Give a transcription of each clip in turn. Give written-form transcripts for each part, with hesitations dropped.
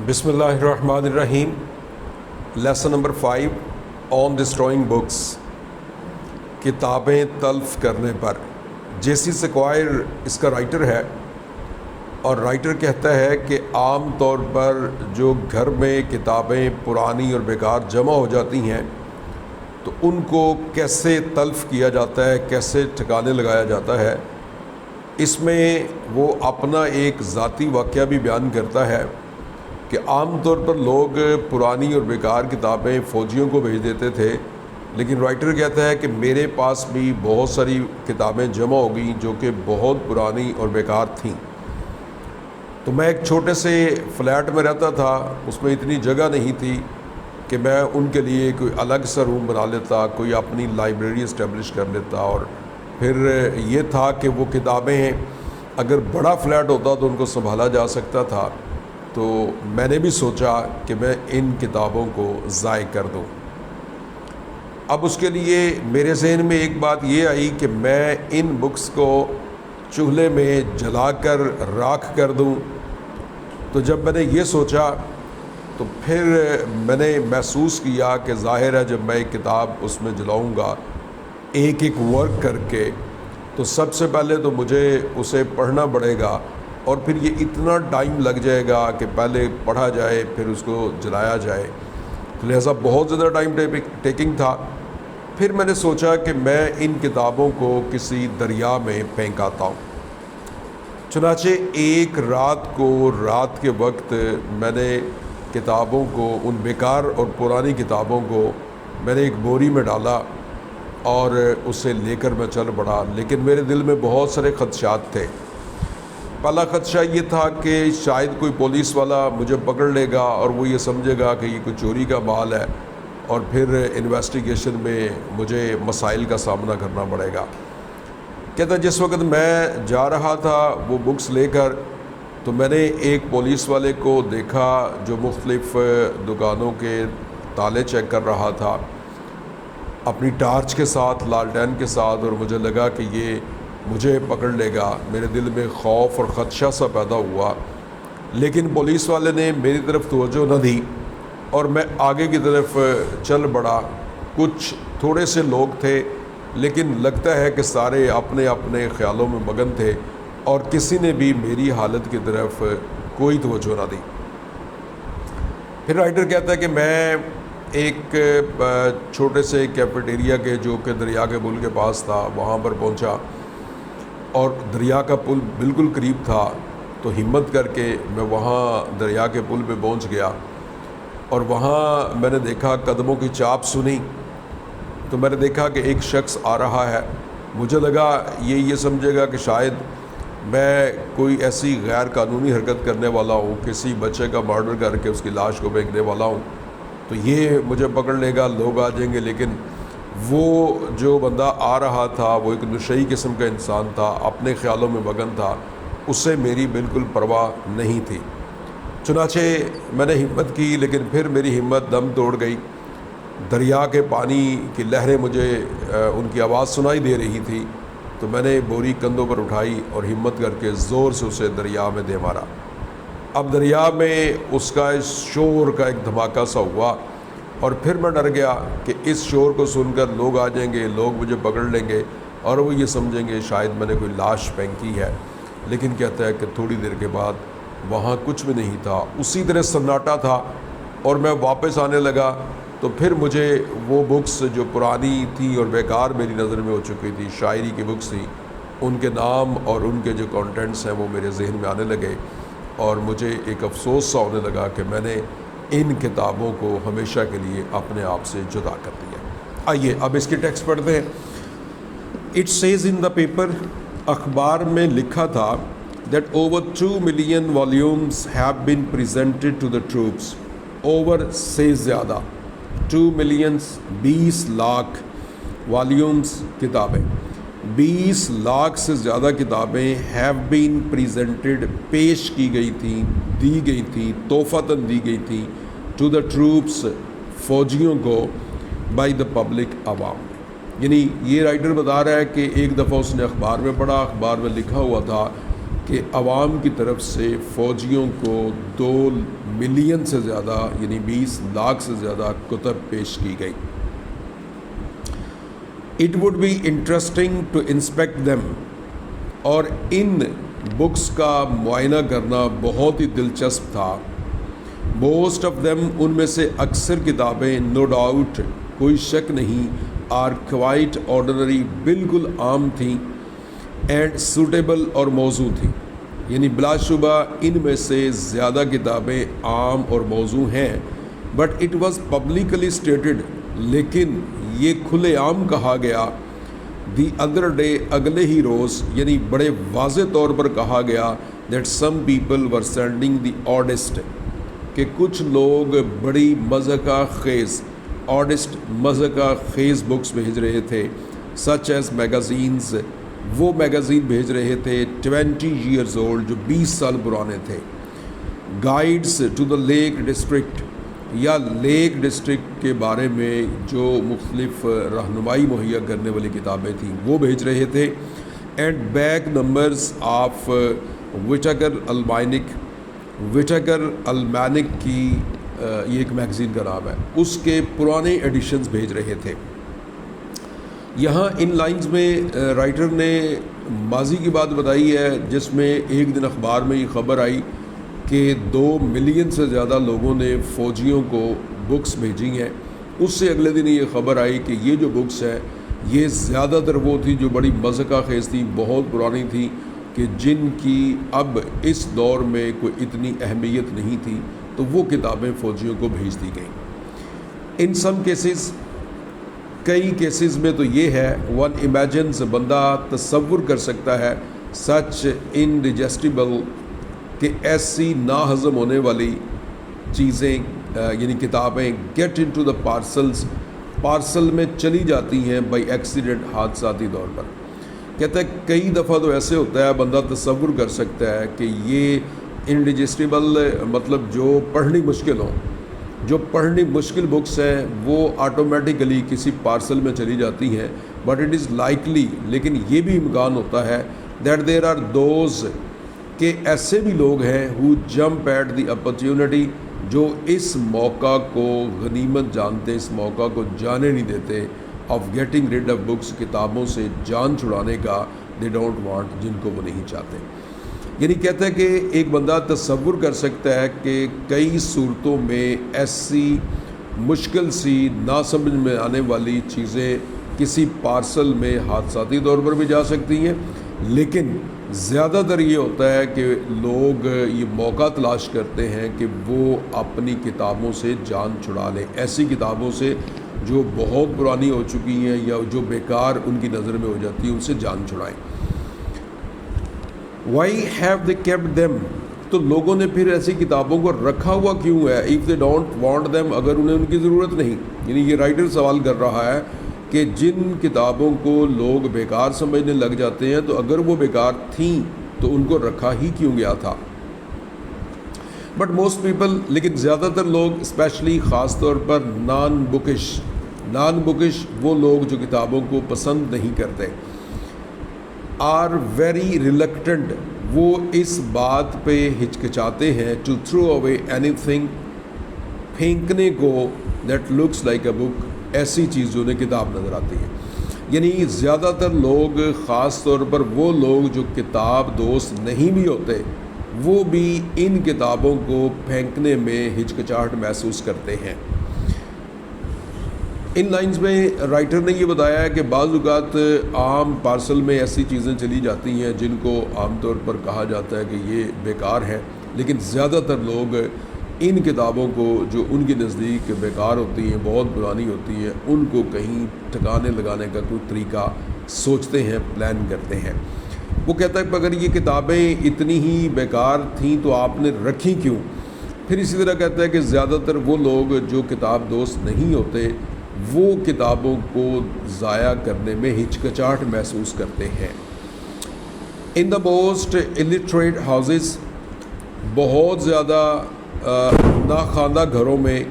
بسم اللہ الرحمن الرحیم۔ لیسن نمبر 5 آن ڈسٹرائنگ بکس، کتابیں تلف کرنے پر۔ جیسی سکوائر اس کا رائٹر ہے، اور رائٹر کہتا ہے کہ عام طور پر جو گھر میں کتابیں پرانی اور بیکار جمع ہو جاتی ہیں تو ان کو کیسے تلف کیا جاتا ہے، کیسے ٹھکانے لگایا جاتا ہے۔ اس میں وہ اپنا ایک ذاتی واقعہ بھی بیان کرتا ہے کہ عام طور پر لوگ پرانی اور بیکار کتابیں فوجیوں کو بھیج دیتے تھے، لیکن رائٹر کہتا ہے کہ میرے پاس بھی بہت ساری کتابیں جمع ہو گئیں جو کہ بہت پرانی اور بیکار تھیں۔ تو میں ایک چھوٹے سے فلیٹ میں رہتا تھا، اس میں اتنی جگہ نہیں تھی کہ میں ان کے لیے کوئی الگ سا روم بنا لیتا، کوئی اپنی لائبریری اسٹیبلش کر لیتا، اور پھر یہ تھا کہ وہ کتابیں اگر بڑا فلیٹ ہوتا تو ان کو سنبھالا جا سکتا تھا۔ تو میں نے بھی سوچا کہ میں ان کتابوں کو ضائع کر دوں۔ اب اس کے لیے میرے ذہن میں ایک بات یہ آئی کہ میں ان بکس کو چولہے میں جلا کر راکھ کر دوں۔ تو جب میں نے یہ سوچا تو پھر میں نے محسوس کیا کہ ظاہر ہے جب میں ایک کتاب اس میں جلاؤں گا ایک ایک ورک کر کے، تو سب سے پہلے تو مجھے اسے پڑھنا پڑے گا، اور پھر یہ اتنا ٹائم لگ جائے گا کہ پہلے پڑھا جائے پھر اس کو جلایا جائے، تو لہٰذا بہت زیادہ ٹائم ٹیکنگ تھا۔ پھر میں نے سوچا کہ میں ان کتابوں کو کسی دریا میں پھینک آتا ہوں۔ چنانچہ ایک رات کے وقت میں نے کتابوں کو، ان بیکار اور پرانی کتابوں کو میں نے ایک بوری میں ڈالا اور اسے لے کر میں چل پڑا، لیکن میرے دل میں بہت سارے خدشات تھے۔ پہلا خدشہ یہ تھا کہ شاید کوئی پولیس والا مجھے پکڑ لے گا اور وہ یہ سمجھے گا کہ یہ کوئی چوری کا مال ہے، اور پھر انویسٹیگیشن میں مجھے مسائل کا سامنا کرنا پڑے گا۔ کہتا جس وقت میں جا رہا تھا وہ بکس لے کر، تو میں نے ایک پولیس والے کو دیکھا جو مختلف دکانوں کے تالے چیک کر رہا تھا اپنی ٹارچ کے ساتھ، لالٹین کے ساتھ، اور مجھے لگا کہ یہ مجھے پکڑ لے گا۔ میرے دل میں خوف اور خدشہ سا پیدا ہوا، لیکن پولیس والے نے میری طرف توجہ نہ دی اور میں آگے کی طرف چل پڑا۔ کچھ تھوڑے سے لوگ تھے، لیکن لگتا ہے کہ سارے اپنے اپنے خیالوں میں مگن تھے، اور کسی نے بھی میری حالت کی طرف کوئی توجہ نہ دی۔ پھر رائٹر کہتا ہے کہ میں ایک چھوٹے سے کیفیٹیریا کے جو کہ دریا کے پل کے پاس تھا وہاں پر پہنچا، اور دریا کا پل بالکل قریب تھا، تو ہمت کر کے میں وہاں دریا کے پل پہ پہنچ گیا، اور وہاں میں نے دیکھا قدموں کی چاپ سنی، تو میں نے دیکھا کہ ایک شخص آ رہا ہے۔ مجھے لگا یہ سمجھے گا کہ شاید میں کوئی ایسی غیر قانونی حرکت کرنے والا ہوں، کسی بچے کا مرڈر کر کے اس کی لاش کو پھینکنے والا ہوں، تو یہ مجھے پکڑ لے گا، لوگ آ جائیں گے۔ لیکن وہ جو بندہ آ رہا تھا وہ ایک نشئی قسم کا انسان تھا، اپنے خیالوں میں مگن تھا، اسے میری بالکل پرواہ نہیں تھی۔ چنانچہ میں نے ہمت کی، لیکن پھر میری ہمت دم توڑ گئی۔ دریا کے پانی کی لہریں مجھے ان کی آواز سنائی دے رہی تھی، تو میں نے بوری کندھوں پر اٹھائی اور ہمت کر کے زور سے اسے دریا میں دے مارا۔ اب دریا میں اس کا شور کا ایک دھماکہ سا ہوا، اور پھر میں ڈر گیا کہ اس شور کو سن کر لوگ آ جائیں گے، لوگ مجھے پکڑ لیں گے، اور وہ یہ سمجھیں گے شاید میں نے کوئی لاش پھینکی ہے۔ لیکن کہتا ہے کہ تھوڑی دیر کے بعد وہاں کچھ بھی نہیں تھا، اسی طرح سناٹا تھا، اور میں واپس آنے لگا تو پھر مجھے وہ بکس جو پرانی تھی اور بیکار میری نظر میں ہو چکی تھی، شاعری کی بکس تھیں، ان کے نام اور ان کے جو کانٹینٹس ہیں وہ میرے ذہن میں آنے لگے، اور مجھے ایک افسوس سا ہونے لگا کہ میں نے ان کتابوں کو ہمیشہ کے لیے اپنے آپ سے جدا کر دیا۔ آئیے اب اس کی ٹیکسٹ پڑھتے ہیں۔ It says in the paper, اخبار میں لکھا تھا that over 2 million volumes have been presented to the troops. over سے زیادہ 2 million 20 لاکھ والیومز کتابیں، 20 لاکھ سے زیادہ کتابیں have been presented پیش کی گئی تھیں، دی گئی تھیں، تحفتاً دی گئی تھیں to the troops فوجیوں کو by the public عوام۔ یعنی یہ رائٹر بتا رہا ہے کہ ایک دفعہ اس نے اخبار میں پڑھا، اخبار میں لکھا ہوا تھا کہ عوام کی طرف سے فوجیوں کو 2 ملین سے زیادہ یعنی 20 لاکھ سے زیادہ کتب پیش کی گئی. It would be interesting to inspect them, اور ان بکس کا معائنہ کرنا بہت ہی دلچسپ تھا. موسٹ آف دیم، ان میں سے اکثر کتابیں نو ڈاؤٹ کوئی شک نہیں، آر کوائٹ آرڈنری بالکل عام تھیں، اینڈ سوٹیبل اور موزوں تھیں. یعنی بلا شبہ ان میں سے زیادہ کتابیں عام اور موزوں ہیں. But it was publicly stated, لیکن یہ کھلے عام کہا گیا. دی ادر ڈے، اگلے ہی روز، یعنی بڑے واضح طور پر کہا گیا that some people were sending the oddest, کہ کچھ لوگ بڑی مضحکہ خیز بکس بھیج رہے تھے، سچ ایز میگزینز، وہ میگزین بھیج رہے تھے 20 ایئرز اولڈ جو 20 سال پرانے تھے. Guides to the lake district, یا لیک ڈسٹرکٹ کے بارے میں جو مختلف رہنمائی مہیا کرنے والی کتابیں تھیں وہ بھیج رہے تھے. اینڈ بیک نمبرز آف وٹاکر المینک کی یہ ایک میگزین کا نام ہے، اس کے پرانے ایڈیشنز بھیج رہے تھے. یہاں ان لائنز میں رائٹر نے ماضی کی بات بتائی ہے، جس میں ایک دن اخبار میں یہ خبر آئی کہ 2 ملین سے زیادہ لوگوں نے فوجیوں کو بکس بھیجی ہیں. اس سے اگلے دن یہ خبر آئی کہ یہ جو بکس ہیں یہ زیادہ تر وہ تھی جو بڑی مضحکہ خیز تھی، بہت پرانی تھی، کہ جن کی اب اس دور میں کوئی اتنی اہمیت نہیں تھی، تو وہ کتابیں فوجیوں کو بھیج دی گئیں. ان سم کیسز، کئی کیسز میں تو یہ ہے، ون امیجنز، بندہ تصور کر سکتا ہے، سچ انڈیجسٹیبل، کہ ایسی نا ہضم ہونے والی چیزیں یعنی کتابیں گیٹ انٹو دا پارسل میں چلی جاتی ہیں بائی ایکسیڈنٹ، حادثاتی طور پر. کہتا ہے کئی دفعہ تو ایسے ہوتا ہے بندہ تصور کر سکتا ہے کہ یہ انڈیجسٹیبل مطلب جو پڑھنی مشکل بکس ہیں وہ آٹومیٹیکلی کسی پارسل میں چلی جاتی ہیں. بٹ اٹ از لائکلی، لیکن یہ بھی امکان ہوتا ہے دیٹ دیر آر دوز، کہ ایسے بھی لوگ ہیں who jump at the opportunity، جو اس موقع کو غنیمت جانتے، اس موقع کو جانے نہیں دیتے، of getting rid of books، کتابوں سے جان چھڑانے کا، they don't want، جن کو وہ نہیں چاہتے. یعنی کہتا ہے کہ ایک بندہ تصور کر سکتا ہے کہ کئی صورتوں میں ایسی مشکل سی نہ سمجھ میں آنے والی چیزیں کسی پارسل میں حادثاتی طور پر بھی جا سکتی ہیں، لیکن زیادہ تر یہ ہوتا ہے کہ لوگ یہ موقع تلاش کرتے ہیں کہ وہ اپنی کتابوں سے جان چھڑا لیں، ایسی کتابوں سے جو بہت پرانی ہو چکی ہیں یا جو بیکار ان کی نظر میں ہو جاتی ہیں، ان سے جان چھڑائیں. Why have they kept them, تو لوگوں نے پھر ایسی کتابوں کو رکھا ہوا کیوں ہے؟ If they don't want them, اگر انہیں ان کی ضرورت نہیں. یعنی یہ رائٹر سوال کر رہا ہے کہ جن کتابوں کو لوگ بیکار سمجھنے لگ جاتے ہیں، تو اگر وہ بیکار تھیں تو ان کو رکھا ہی کیوں گیا تھا. بٹ موسٹ پیپل، لیکن زیادہ تر لوگ، اسپیشلی خاص طور پر نان بکش وہ لوگ جو کتابوں کو پسند نہیں کرتے، آر ویری ریلکٹنٹ، وہ اس بات پہ ہچکچاتے ہیں، ٹو تھرو اوے اینی تھنگ، پھینکنے کو، that looks like a book, ایسی چیز جو انہیں کتاب نظر آتی ہے. یعنی زیادہ تر لوگ، خاص طور پر وہ لوگ جو کتاب دوست نہیں بھی ہوتے، وہ بھی ان کتابوں کو پھینکنے میں ہچکچاہٹ محسوس کرتے ہیں. ان لائنز میں رائٹر نے یہ بتایا ہے کہ بعض اوقات عام پارسل میں ایسی چیزیں چلی جاتی ہیں جن کو عام طور پر کہا جاتا ہے کہ یہ بیکار ہیں، لیکن زیادہ تر لوگ ان کتابوں کو جو ان کے نزدیک بیکار ہوتی ہیں، بہت پرانی ہوتی ہیں، ان کو کہیں ٹھکانے لگانے کا کوئی طریقہ سوچتے ہیں، پلان کرتے ہیں. وہ کہتا ہے کہ اگر یہ کتابیں اتنی ہی بیکار تھیں تو آپ نے رکھی کیوں؟ پھر اسی طرح کہتا ہے کہ زیادہ تر وہ لوگ جو کتاب دوست نہیں ہوتے، وہ کتابوں کو ضائع کرنے میں ہچکچاہٹ محسوس کرتے ہیں. ان دا موسٹ الٹریٹ ہاؤسز، بہت زیادہ ناخواندہ گھروں میں،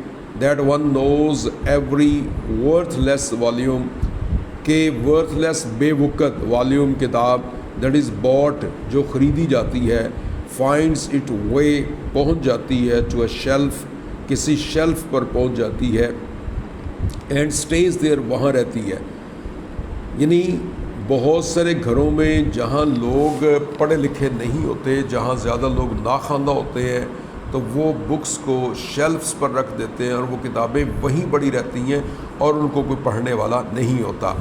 that one knows every worth less volume, کہ ورتھ لیس بے وقت والیوم کتاب، دیٹ از باٹ جو خریدی جاتی ہے، فائنڈس اٹ وے پہنچ جاتی ہے ٹو اے شیلف کسی شیلف پر پہنچ جاتی ہے اینڈ اسٹیز دیر وہاں رہتی ہے. یعنی بہت سارے گھروں میں جہاں لوگ پڑھے لکھے نہیں ہوتے, جہاں زیادہ لوگ ناخواندہ ہوتے ہیں, تو وہ بکس کو شیلفز پر رکھ دیتے ہیں اور وہ کتابیں وہیں پڑی رہتی ہیں اور ان کو کوئی پڑھنے والا نہیں ہوتا.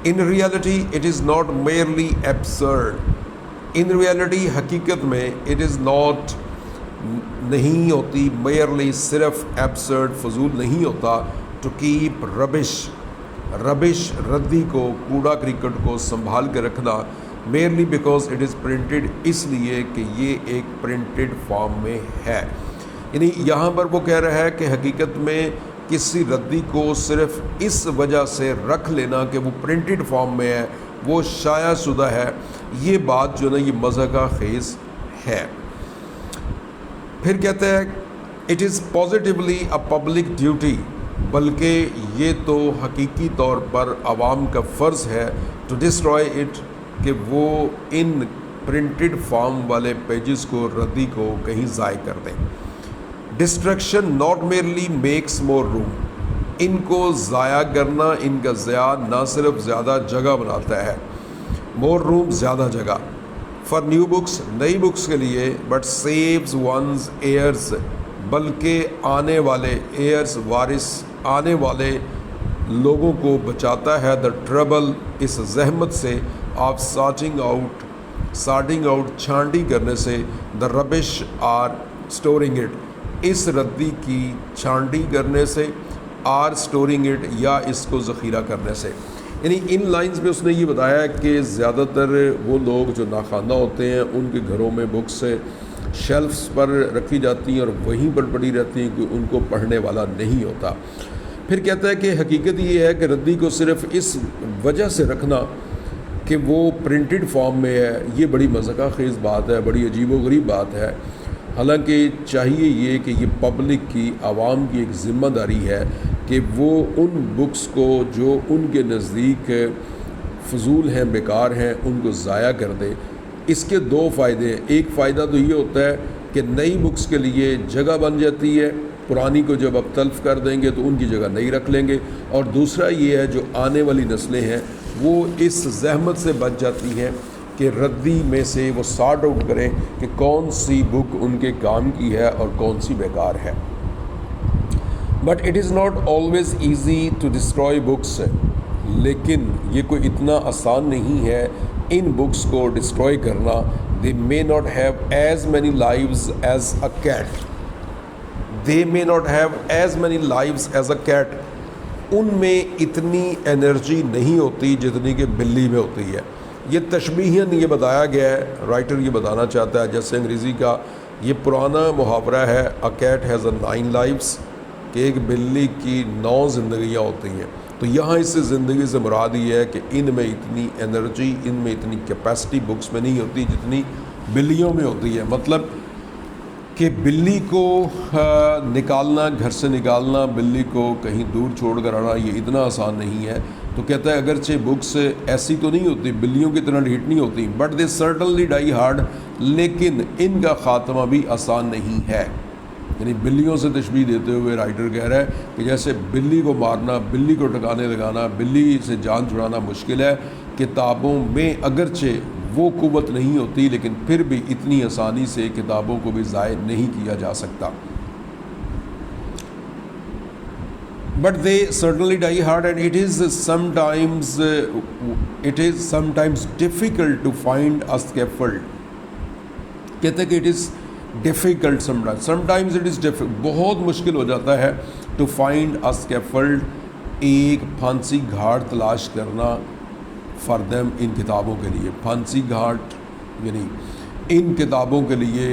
In reality it is not merely absurd. In reality حقیقت میں اٹ از ناٹ نہیں ہوتی میئرلی صرف ایبسرڈ فضول نہیں ہوتا ٹو کیپ ربش ردی کو کوڑا کرکٹ کو سنبھال کے رکھنا merely because it is printed اس لیے کہ یہ ایک پرنٹڈ فارم میں ہے. یعنی یہاں پر وہ کہہ رہا ہے کہ حقیقت میں کسی ردی کو صرف اس وجہ سے رکھ لینا کہ وہ پرنٹڈ فارم میں ہے وہ شائع شدہ ہے. یہ بات جو نا یہ مضحکہ خیز ہے. پھر کہتے ہیں it is positively a public duty, بلکہ یہ تو حقیقی طور پر عوام کا فرض ہے ٹو ڈسٹرائے اٹ کہ وہ ان پرنٹڈ فارم والے پیجز کو ردی کو کہیں ضائع کر دیں. Destruction not merely makes more room. ان کو ضائع کرنا ان کا ضیاع نہ صرف زیادہ جگہ بناتا ہے, مور روم زیادہ جگہ, فار نیو بکس نئی بکس کے لیے, بٹ سیوز ونز ایئرز بلکہ آنے والے ایئرز وارث آنے والے لوگوں کو بچاتا ہے دا ٹربل اس زحمت سے آف سارٹنگ آؤٹ چھانٹی کرنے سے, دا ربش آر اسٹورنگ اٹ اس ردی کی چھانٹی کرنے سے, آر اسٹورنگ اٹ یا اس کو ذخیرہ کرنے سے. یعنی ان لائنز میں اس نے یہ بتایا کہ زیادہ تر وہ لوگ جو ناخواندہ ہوتے ہیں ان کے گھروں میں بکس شیلفز پر رکھی جاتی ہیں اور وہیں پر پڑی رہتی ہیں کہ ان کو پڑھنے والا نہیں ہوتا. پھر کہتا ہے کہ حقیقت یہ ہے کہ ردی کو صرف اس وجہ سے رکھنا کہ وہ پرنٹڈ فارم میں ہے یہ بڑی مضحکہ خیز بات ہے, بڑی عجیب و غریب بات ہے. حالانکہ چاہیے یہ کہ یہ پبلک کی عوام کی ایک ذمہ داری ہے کہ وہ ان بکس کو جو ان کے نزدیک فضول ہیں بیکار ہیں ان کو ضائع کر دے. اس کے دو فائدے ہیں. ایک فائدہ تو یہ ہوتا ہے کہ نئی بکس کے لیے جگہ بن جاتی ہے, پرانی کو جب آپ تلف کر دیں گے تو ان کی جگہ نہیں رکھ لیں گے, اور دوسرا یہ ہے جو آنے والی نسلیں ہیں وہ اس زحمت سے بچ جاتی ہیں کہ ردی میں سے وہ سارٹ آؤٹ کریں کہ کون سی بک ان کے کام کی ہے اور کون سی بیکار ہے. But it is not always easy to destroy books. لیکن یہ کوئی اتنا آسان نہیں ہے ان بکس کو ڈسٹروائے کرنا. They may not have as many lives as a cat. They may not have as many lives as a cat. ان میں اتنی انرجی نہیں ہوتی جتنی کہ بلی میں ہوتی ہے. یہ تشبیہاً یہ بتایا گیا ہے, رائٹر یہ بتانا چاہتا ہے جیسے انگریزی کا یہ پرانا محاورہ ہے a cat has a 9 lives, کہ ایک بلی کی 9 زندگیاں ہوتی ہیں. تو یہاں اس سے زندگی سے مراد یہ ہے کہ ان میں اتنی انرجی, ان میں اتنی کیپیسٹی بکس میں نہیں ہوتی جتنی بلیوں میں ہوتی ہے. مطلب کہ بلی کو نکالنا, گھر سے نکالنا, بلی کو کہیں دور چھوڑ کر آنا یہ اتنا آسان نہیں ہے. تو کہتا ہے اگرچہ بکس ایسی تو نہیں ہوتی, بلیوں کی طرح ڈھیٹ نہیں ہوتی, but they certainly dye hard, لیکن ان کا خاتمہ بھی آسان نہیں ہے. یعنی بلیوں سے تشبیہ دیتے ہوئے رائٹر کہہ رہا ہے کہ جیسے بلی کو مارنا, بلی کو ٹکانے لگانا, بلی سے جان چھڑانا مشکل ہے, کتابوں میں اگرچہ وہ قوت نہیں ہوتی لیکن پھر بھی اتنی آسانی سے کتابوں کو بھی ضائع نہیں کیا جا سکتا. But they certainly die hard, and it is sometimes difficult to find a scaffold. کہتے ہیں کہ it is difficult sometimes it is difficult, بہت مشکل ہو جاتا ہے to find a scaffold, ایک پھانسی گھاٹ تلاش کرنا for them ان کتابوں کے لیے. پھانسی گھاٹ یعنی ان کتابوں کے لیے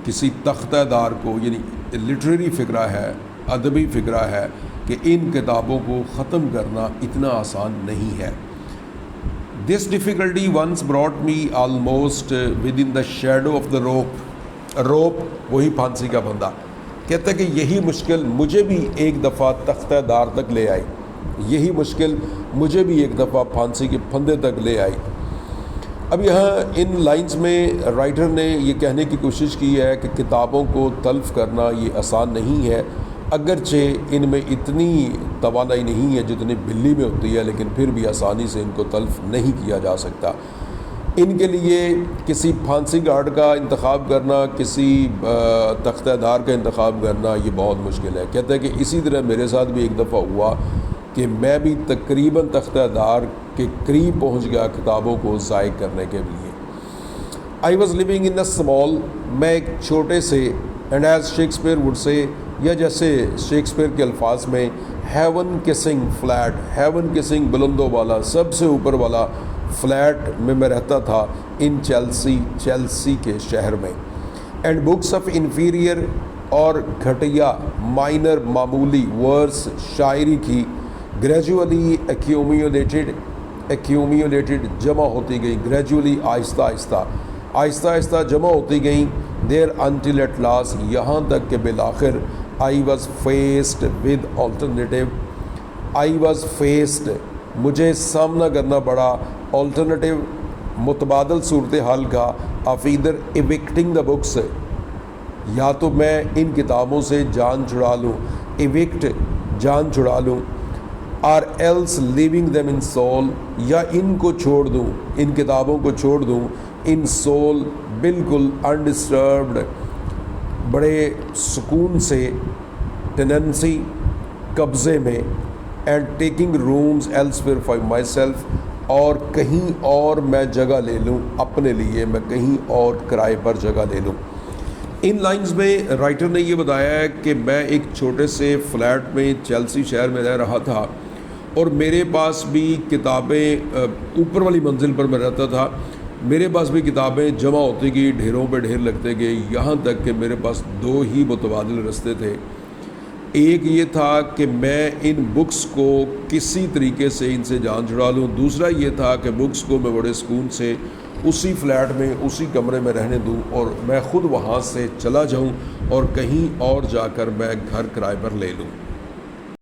کسی تختہ دار کو, یعنی لٹریری فکرہ ہے, ادبی فکرہ ہے کہ ان کتابوں کو ختم کرنا اتنا آسان نہیں ہے. This difficulty once brought me almost within the shadow of the rope. وہی پھانسی کا بندہ کہتا ہے کہ یہی مشکل مجھے بھی ایک دفعہ تختہ دار تک لے آئی, یہی مشکل مجھے بھی ایک دفعہ پھانسی کے پھندے تک لے آئی. اب یہاں ان لائنز میں رائٹر نے یہ کہنے کی کوشش کی ہے کہ کتابوں کو تلف کرنا یہ آسان نہیں ہے، اگرچہ ان میں اتنی توانائی نہیں ہے جتنی بلی میں ہوتی ہے، لیکن پھر بھی آسانی سے ان کو تلف نہیں کیا جا سکتا۔ ان کے لیے کسی پھانسی گارڈ کا انتخاب کرنا، کسی تختہ دار کا انتخاب کرنا یہ بہت مشکل ہے۔ کہتا ہے کہ اسی طرح میرے ساتھ بھی ایک دفعہ ہوا کہ میں بھی تقریباً تختہ دار کے قریب پہنچ گیا کتابوں کو ضائع کرنے کے لیے۔ I was living in a small, میں ایک چھوٹے سے، and as Shakespeare would say, یا جیسے شیکسپیئر کے الفاظ میں، heaven kissing flat, heaven kissing بلندوں والا، سب سے اوپر والا فلیٹ میں رہتا تھا، ان چیلسی کے شہر میں۔ اینڈ بکس آف انفیریئر، اور گھٹیا، مائنر، معمولی ورس، شاعری کی، گریجولی ایکیومیولیٹڈ جمع ہوتی گئی، گریجولی آہستہ آہستہ جمع ہوتی گئیں، دیر انٹل ایٹ لاسٹ، یہاں تک کہ بالآخر، I was faced with alternative, I was faced, مجھے سامنا کرنا پڑا، آلٹرنیٹیو، متبادل صورتحال کا، آف ایدر ایوکٹنگ دا بکس، یا تو میں ان کتابوں سے جان چھڑا لوں، ایوکٹ جان چھڑا لوں، or else leaving them in soul, یا ان کو چھوڑ دوں، ان کتابوں کو چھوڑ دوں، ان سول، بالکل انڈسٹربڈ، بڑے سکون سے، ٹیننسی، قبضے میں، and taking rooms elsewhere for myself, اور کہیں اور میں جگہ لے لوں اپنے لیے، میں کہیں اور کرائے پر جگہ لے لوں۔ ان لائنز میں رائٹر نے یہ بتایا ہے کہ میں ایک چھوٹے سے فلیٹ میں چیلسی شہر میں رہ رہا تھا، اور میرے پاس بھی کتابیں، اوپر والی منزل پر میں رہتا تھا، میرے پاس بھی کتابیں جمع ہوتی گئی، ڈھیروں پہ ڈھیر لگتے گئے، یہاں تک کہ میرے پاس دو ہی متبادل رستے تھے۔ ایک یہ تھا کہ میں ان بکس کو کسی طریقے سے ان سے جان چھڑا لوں، دوسرا یہ تھا کہ بکس کو میں بڑے سکون سے اسی فلیٹ میں، اسی کمرے میں رہنے دوں، اور میں خود وہاں سے چلا جاؤں اور کہیں اور جا کر میں گھر کرائے پر لے لوں۔